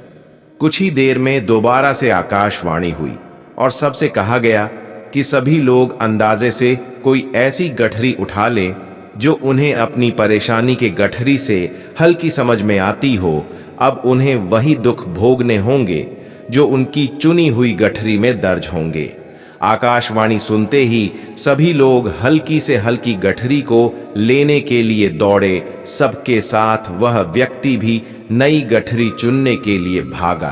कुछ ही देर में दोबारा से आकाशवाणी हुई और सबसे कहा गया कि सभी लोग अंदाजे से कोई ऐसी गठरी उठा लें जो उन्हें अपनी परेशानी के गठरी से हल्की समझ में आती हो। अब उन्हें वही दुख भोगने होंगे जो उनकी चुनी हुई गठरी में दर्ज होंगे। आकाशवाणी सुनते ही सभी लोग हल्की से हल्की गठरी को लेने के लिए दौड़े। सबके साथ वह व्यक्ति भी नई गठरी चुनने के लिए भागा।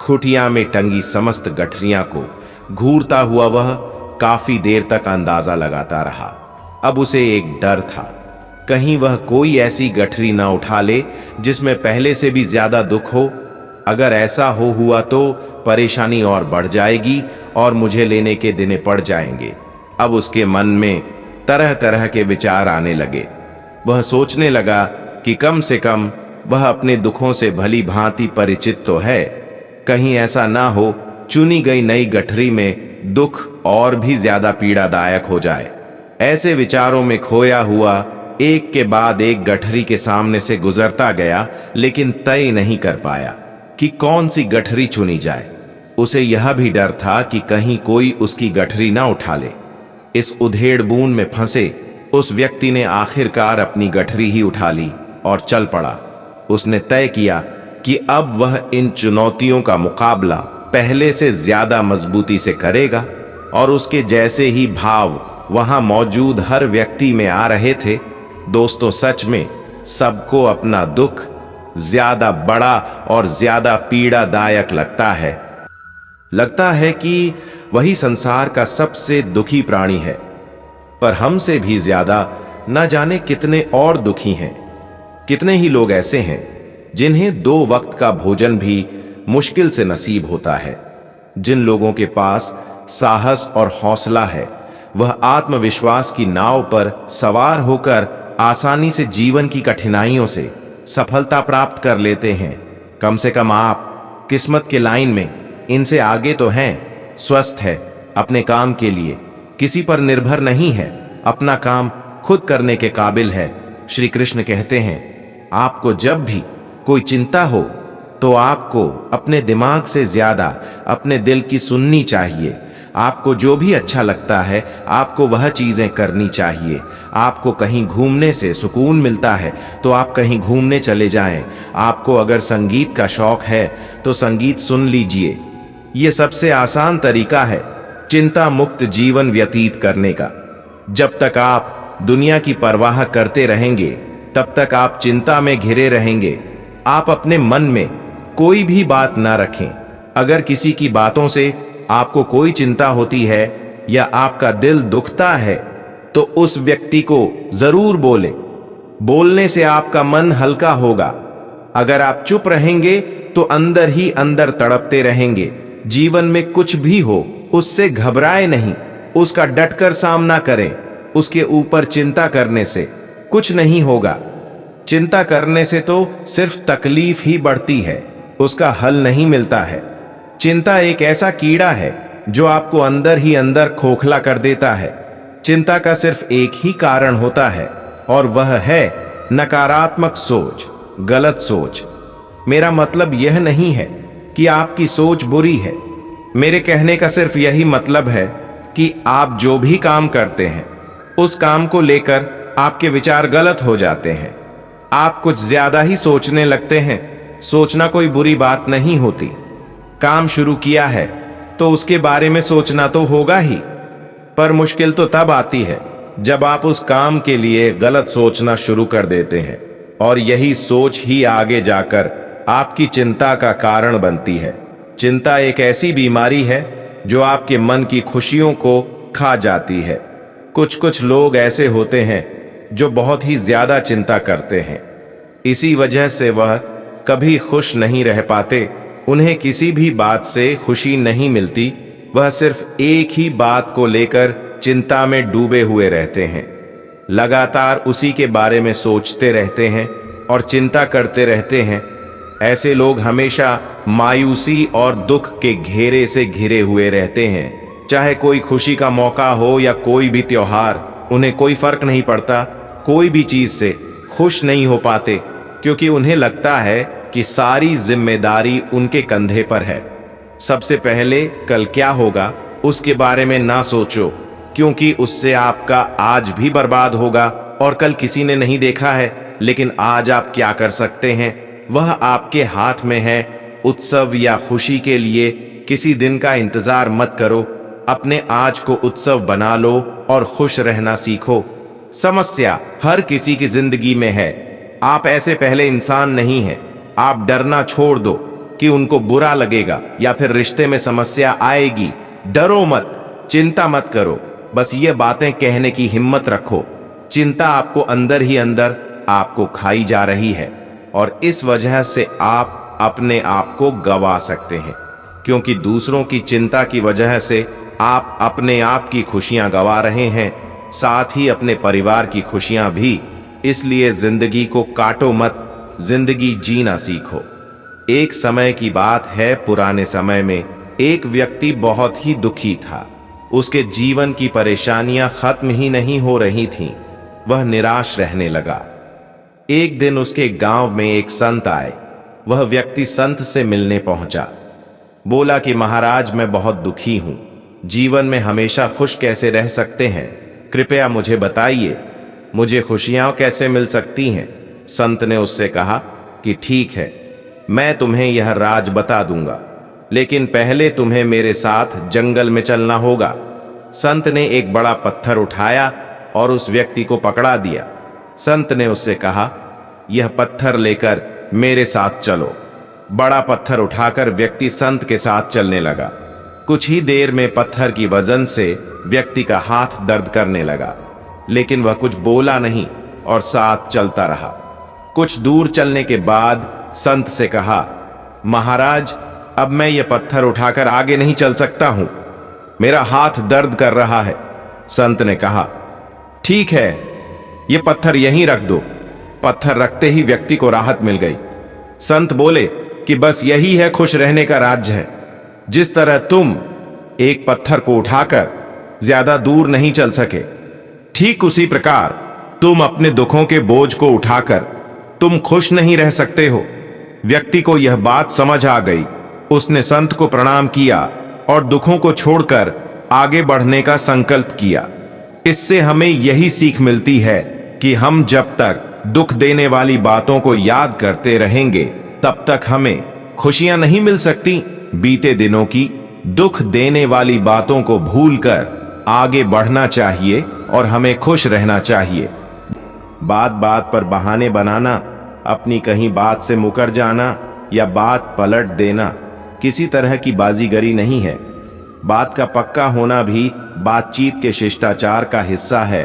खुटिया में टंगी समस्त गठरियां को घूरता हुआ वह काफी देर तक अंदाजा लगाता रहा। अब उसे एक डर था, कहीं वह कोई ऐसी गठरी ना उठा ले जिसमें पहले से भी ज्यादा दुख हो। अगर ऐसा हुआ तो परेशानी और बढ़ जाएगी और मुझे लेने के दिन पड़ जाएंगे। अब उसके मन में तरह तरह के विचार आने लगे। वह सोचने लगा कि कम से कम वह अपने दुखों से भली भांति परिचित तो है, कहीं ऐसा ना हो चुनी गई नई गठरी में दुख और भी ज्यादा पीड़ादायक हो जाए। ऐसे विचारों में खोया हुआ एक के बाद एक गठरी के सामने से गुजरता गया, लेकिन तय नहीं कर पाया कि कौन सी गठरी चुनी जाए। उसे यह भी डर था कि कहीं कोई उसकी गठरी ना उठा ले। इस उधेड़-बुन में फंसे उस व्यक्ति ने आखिरकार अपनी गठरी ही उठा ली और चल पड़ा। उसने तय किया कि अब वह इन चुनौतियों का मुकाबला पहले से ज्यादा मजबूती से करेगा, और उसके जैसे ही भाव वहां मौजूद हर व्यक्ति में आ रहे थे। दोस्तों, सच में सबको अपना दुख ज्यादा बड़ा और ज्यादा पीड़ादायक लगता है कि वही संसार का सबसे दुखी प्राणी है, पर हमसे भी ज्यादा न जाने कितने और दुखी हैं। कितने ही लोग ऐसे हैं जिन्हें 2 वक्त का भोजन भी मुश्किल से नसीब होता है। जिन लोगों के पास साहस और हौसला है, वह आत्मविश्वास की नाव पर सवार होकर आसानी से जीवन की कठिनाइयों से सफलता प्राप्त कर लेते हैं। कम से कम आप किस्मत के लाइन में इनसे आगे तो हैं। स्वस्थ है, अपने काम के लिए किसी पर निर्भर नहीं है, अपना काम खुद करने के काबिल है। श्री कृष्ण कहते हैं, आपको जब भी कोई चिंता हो तो आपको अपने दिमाग से ज्यादा अपने दिल की सुननी चाहिए। आपको जो भी अच्छा लगता है, आपको वह चीजें करनी चाहिए। आपको कहीं घूमने से सुकून मिलता है तो आप कहीं घूमने चले जाएं। आपको अगर संगीत का शौक है तो संगीत सुन लीजिए। ये सबसे आसान तरीका है चिंता मुक्त जीवन व्यतीत करने का। जब तक आप दुनिया की परवाह करते रहेंगे, तब तक आप चिंता में घिरे रहेंगे। आप अपने मन में कोई भी बात ना रखें। अगर किसी की बातों से आपको कोई चिंता होती है या आपका दिल दुखता है, तो उस व्यक्ति को जरूर बोलने से आपका मन हल्का होगा। अगर आप चुप रहेंगे तो अंदर ही अंदर तड़पते रहेंगे। जीवन में कुछ भी हो, उससे घबराए नहीं, उसका डटकर सामना करें। उसके ऊपर चिंता करने से कुछ नहीं होगा। चिंता करने से तो सिर्फ तकलीफ ही बढ़ती है, उसका हल नहीं मिलता है। चिंता एक ऐसा कीड़ा है जो आपको अंदर ही अंदर खोखला कर देता है। चिंता का सिर्फ एक ही कारण होता है, और वह है नकारात्मक सोच, गलत सोच। मेरा मतलब यह नहीं है कि आपकी सोच बुरी है। मेरे कहने का सिर्फ यही मतलब है कि आप जो भी काम करते हैं, उस काम को लेकर आपके विचार गलत हो जाते हैं। आप कुछ ज्यादा ही सोचने लगते हैं। सोचना कोई बुरी बात नहीं होती। काम शुरू किया है तो उसके बारे में सोचना तो होगा ही, पर मुश्किल तो तब आती है जब आप उस काम के लिए गलत सोचना शुरू कर देते हैं, और यही सोच ही आगे जाकर आपकी चिंता का कारण बनती है। चिंता एक ऐसी बीमारी है जो आपके मन की खुशियों को खा जाती है। कुछ लोग ऐसे होते हैं जो बहुत ही ज्यादा चिंता करते हैं। इसी वजह से वह कभी खुश नहीं रह पाते। उन्हें किसी भी बात से खुशी नहीं मिलती। वह सिर्फ एक ही बात को लेकर चिंता में डूबे हुए रहते हैं। लगातार उसी के बारे में सोचते रहते हैं और चिंता करते रहते हैं। ऐसे लोग हमेशा मायूसी और दुख के घेरे से घिरे हुए रहते हैं। चाहे कोई खुशी का मौका हो या कोई भी त्योहार, उन्हें कोई फर्क नहीं पड़ता। कोई भी चीज से खुश नहीं हो पाते, क्योंकि उन्हें लगता है कि सारी जिम्मेदारी उनके कंधे पर है। सबसे पहले कल क्या होगा उसके बारे में ना सोचो, क्योंकि उससे आपका आज भी बर्बाद होगा, और कल किसी ने नहीं देखा है। लेकिन आज आप क्या कर सकते हैं, वह आपके हाथ में है। उत्सव या खुशी के लिए किसी दिन का इंतजार मत करो। अपने आज को उत्सव बना लो और खुश रहना सीखो। समस्या हर किसी की जिंदगी में है। आप ऐसे पहले इंसान नहीं हैं। आप डरना छोड़ दो कि उनको बुरा लगेगा या फिर रिश्ते में समस्या आएगी। डरो मत, चिंता मत करो, बस ये बातें कहने की हिम्मत रखो। चिंता आपको अंदर ही अंदर आपको खाई जा रही है, और इस वजह से आप अपने आप को गवा सकते हैं, क्योंकि दूसरों की चिंता की वजह से आप अपने आप की खुशियां गवा रहे हैं, साथ ही अपने परिवार की खुशियां भी। इसलिए जिंदगी को काटो मत, जिंदगी जीना सीखो। एक समय की बात है, पुराने समय में एक व्यक्ति बहुत ही दुखी था। उसके जीवन की परेशानियां खत्म ही नहीं हो रही थीं। वह निराश रहने लगा। एक दिन उसके गांव में एक संत आए। वह व्यक्ति संत से मिलने पहुंचा। बोला कि महाराज, मैं बहुत दुखी हूं। जीवन में हमेशा खुश कैसे रह सकते हैं? कृपया मुझे बताइए, मुझे खुशियां कैसे मिल सकती हैं? संत ने उससे कहा कि ठीक है, मैं तुम्हें यह राज बता दूंगा, लेकिन पहले तुम्हें मेरे साथ जंगल में चलना होगा। संत ने एक बड़ा पत्थर उठाया और उस व्यक्ति को पकड़ा दिया। संत ने उससे कहा, यह पत्थर लेकर मेरे साथ चलो। बड़ा पत्थर उठाकर व्यक्ति संत के साथ चलने लगा। कुछ ही देर में पत्थर की वजन से व्यक्ति का हाथ दर्द करने लगा, लेकिन वह कुछ बोला नहीं और साथ चलता रहा। कुछ दूर चलने के बाद संत से कहा, महाराज, अब मैं यह पत्थर उठाकर आगे नहीं चल सकता हूं, मेरा हाथ दर्द कर रहा है। संत ने कहा, ठीक है, यह पत्थर यहीं रख दो। पत्थर रखते ही व्यक्ति को राहत मिल गई। संत बोले कि बस यही है खुश रहने का राज्य है। जिस तरह तुम एक पत्थर को उठाकर ज्यादा दूर नहीं चल सके, ठीक उसी प्रकार तुम अपने दुखों के बोझ को उठाकर तुम खुश नहीं रह सकते हो। व्यक्ति को यह बात समझ आ गई। उसने संत को प्रणाम किया और दुखों को छोड़कर आगे बढ़ने का संकल्प किया। इससे हमें यही सीख मिलती है कि हम जब तक दुख देने वाली बातों को याद करते रहेंगे, तब तक हमें खुशियां नहीं मिल सकती। बीते दिनों की दुख देने वाली बातों को भूलकर आगे बढ़ना चाहिए और हमें खुश रहना चाहिए। बात बात पर बहाने बनाना, अपनी कहीं बात से मुकर जाना या बात पलट देना किसी तरह की बाजीगरी नहीं है। बात का पक्का होना भी बातचीत के शिष्टाचार का हिस्सा है।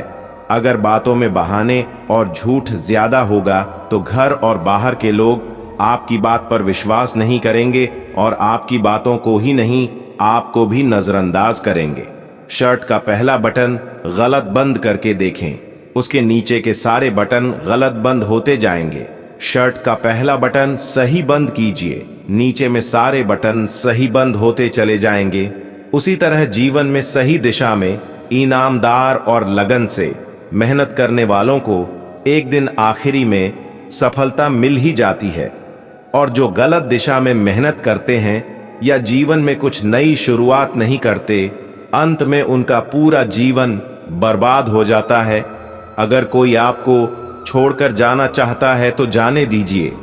अगर बातों में बहाने और झूठ ज्यादा होगा तो घर और बाहर के लोग आपकी बात पर विश्वास नहीं करेंगे और आपकी बातों को ही नहीं, आपको भी नजरअंदाज करेंगे। शर्ट का पहला बटन गलत बंद करके देखें, उसके नीचे के सारे बटन गलत बंद होते जाएंगे। शर्ट का पहला बटन सही बंद कीजिए, नीचे में सारे बटन सही बंद होते चले जाएंगे। उसी तरह जीवन में सही दिशा में ईमानदार और लगन से मेहनत करने वालों को एक दिन आखिरी में सफलता मिल ही जाती है, और जो गलत दिशा में मेहनत करते हैं या जीवन में कुछ नई शुरुआत नहीं करते, अंत में उनका पूरा जीवन बर्बाद हो जाता है। अगर कोई आपको छोड़कर जाना चाहता है तो जाने दीजिए।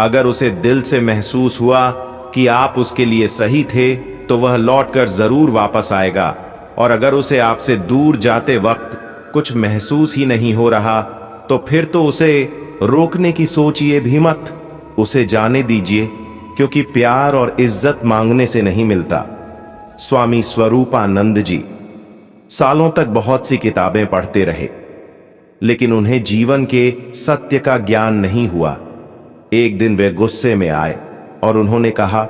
अगर उसे दिल से महसूस हुआ कि आप उसके लिए सही थे तो वह लौटकर जरूर वापस आएगा, और अगर उसे आपसे दूर जाते वक्त कुछ महसूस ही नहीं हो रहा तो फिर तो उसे रोकने की सोचिए भी मत। उसे जाने दीजिए, क्योंकि प्यार और इज्जत मांगने से नहीं मिलता। स्वामी स्वरूपानंद जी सालों तक बहुत सी किताबें पढ़ते रहे, लेकिन उन्हें जीवन के सत्य का ज्ञान नहीं हुआ। एक दिन वे गुस्से में आए और उन्होंने कहा,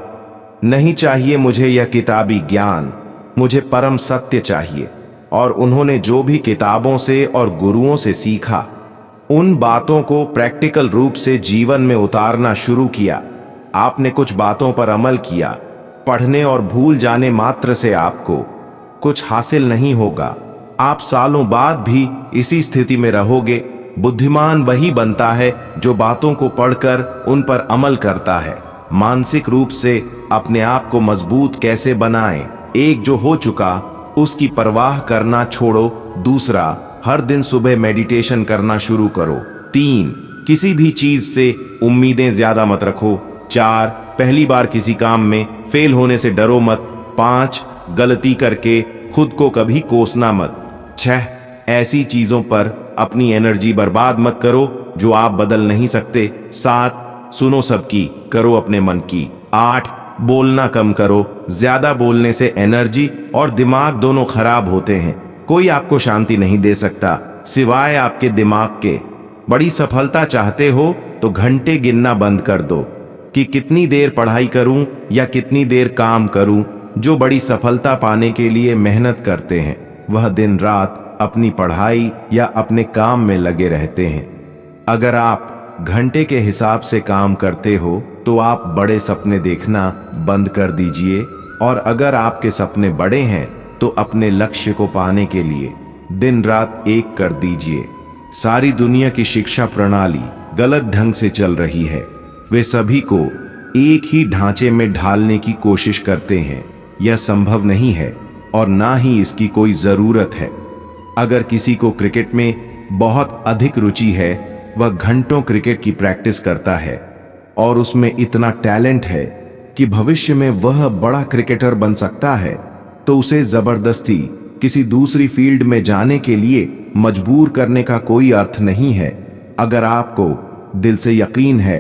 नहीं चाहिए मुझे यह किताबी ज्ञान, मुझे परम सत्य चाहिए। और उन्होंने जो भी किताबों से और गुरुओं से सीखा, उन बातों को प्रैक्टिकल रूप से जीवन में उतारना शुरू किया। आपने कुछ बातों पर अमल किया। पढ़ने और भूल जाने मात्र से आपको कुछ हासिल नहीं होगा। आप सालों बाद भी इसी स्थिति में रहोगे। बुद्धिमान वही बनता है जो बातों को पढ़कर उन पर अमल करता है। मानसिक रूप से अपने आप को मजबूत कैसे बनाएं? एक, जो हो चुका उसकी परवाह करना छोड़ो। दूसरा, हर दिन सुबह मेडिटेशन करना शुरू करो। 3, किसी भी चीज से उम्मीदें ज्यादा मत रखो। 4, पहली बार किसी काम में फेल होने से डरो मत। 5, गलती करके खुद को कभी कोसना मत। 6, ऐसी चीजों पर अपनी एनर्जी बर्बाद मत करो जो आप बदल नहीं सकते। 7, सुनो सबकी, करो अपने मन की। 8, बोलना कम करो। ज्यादा बोलने से एनर्जी और दिमाग दोनों खराब होते हैं। कोई आपको शांति नहीं दे सकता सिवाय आपके दिमाग के। बड़ी सफलता चाहते हो तो घंटे गिनना बंद कर दो कि कितनी देर पढ़ाई करूं या कितनी देर काम करूं। जो बड़ी सफलता पाने के लिए मेहनत करते हैं वह दिन रात अपनी पढ़ाई या अपने काम में लगे रहते हैं। अगर आप घंटे के हिसाब से काम करते हो तो आप बड़े सपने देखना बंद कर दीजिए। और अगर आपके सपने बड़े हैं तो अपने लक्ष्य को पाने के लिए दिन रात एक कर दीजिए। सारी दुनिया की शिक्षा प्रणाली गलत ढंग से चल रही है। वे सभी को एक ही ढांचे में ढालने की कोशिश करते हैं। यह संभव नहीं है और ना ही इसकी कोई जरूरत है। अगर किसी को क्रिकेट में बहुत अधिक रुचि है, वह घंटों क्रिकेट की प्रैक्टिस करता है और उसमें इतना टैलेंट है कि भविष्य में वह बड़ा क्रिकेटर बन सकता है, तो उसे जबरदस्ती किसी दूसरी फील्ड में जाने के लिए मजबूर करने का कोई अर्थ नहीं है। अगर आपको दिल से यकीन है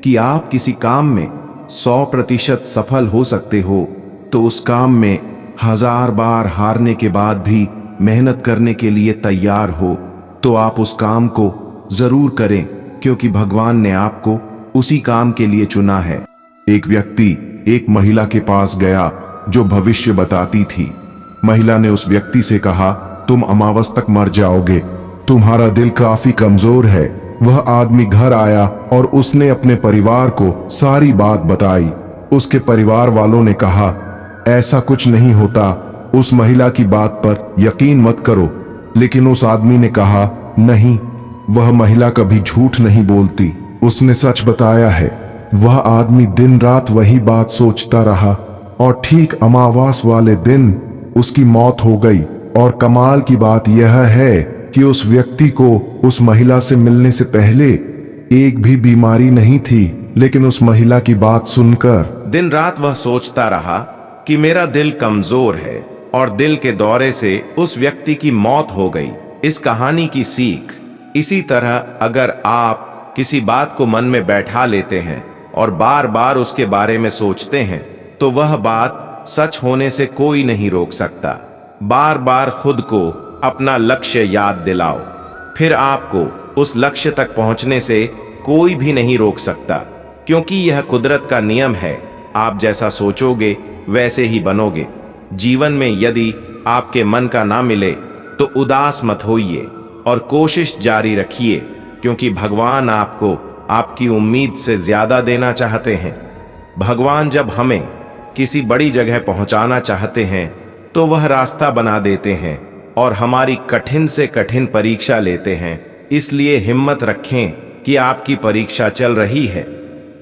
कि आप किसी काम में 100% सफल हो सकते हो, तो उस काम में 1000 बार हारने के बाद भी मेहनत करने के लिए तैयार हो, तो आप उस काम को जरूर करें, क्योंकि भगवान ने आपको उसी काम के लिए चुना है। एक व्यक्ति एक महिला के पास गया जो भविष्य बताती थी। महिला ने उस व्यक्ति से कहा, तुम अमावस तक मर जाओगे, तुम्हारा दिल काफी कमजोर है। वह आदमी घर आया और उसने अपने परिवार को सारी बात बताई। उसके परिवार वालों ने कहा, ऐसा कुछ नहीं होता, उस महिला की बात पर यकीन मत करो। लेकिन उस आदमी ने कहा, नहीं, वह महिला कभी झूठ नहीं बोलती, उसने सच बताया है। वह आदमी दिन रात वही बात सोचता रहा और ठीक अमावास वाले दिन उसकी मौत हो गई। और कमाल की बात यह है कि उस व्यक्ति को उस महिला से मिलने से पहले एक भी बीमारी नहीं थी, लेकिन उस महिला की बात सुनकर दिन रात वह सोचता रहा कि मेरा दिल कमजोर है और दिल के दौरे से उस व्यक्ति की मौत हो गई। इस कहानी की सीख, इसी तरह अगर आप किसी बात को मन में बैठा लेते हैं और बार बार उसके बारे में सोचते हैं, तो वह बात सच होने से कोई नहीं रोक सकता। बार बार खुद को अपना लक्ष्य याद दिलाओ, फिर आपको उस लक्ष्य तक पहुंचने से कोई भी नहीं रोक सकता, क्योंकि यह कुदरत का नियम है। आप जैसा सोचोगे वैसे ही बनोगे। जीवन में यदि आपके मन का ना मिले तो उदास मत होइए और कोशिश जारी रखिए, क्योंकि भगवान आपको आपकी उम्मीद से ज्यादा देना चाहते हैं। भगवान जब हमें किसी बड़ी जगह पहुंचाना चाहते हैं तो वह रास्ता बना देते हैं और हमारी कठिन से कठिन परीक्षा लेते हैं। इसलिए हिम्मत रखें कि आपकी परीक्षा चल रही है।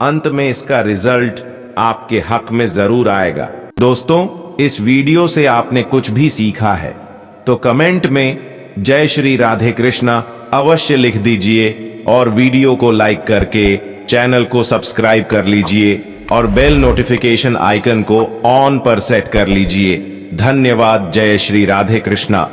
अंत में इसका रिजल्ट आपके हक में जरूर आएगा। दोस्तों, इस वीडियो से आपने कुछ भी सीखा है तो कमेंट में जय श्री राधे कृष्णा अवश्य लिख दीजिए और वीडियो को लाइक करके चैनल को सब्सक्राइब कर लीजिए और बेल नोटिफिकेशन आइकन को ऑन पर सेट कर लीजिए। धन्यवाद। जय श्री राधे कृष्णा।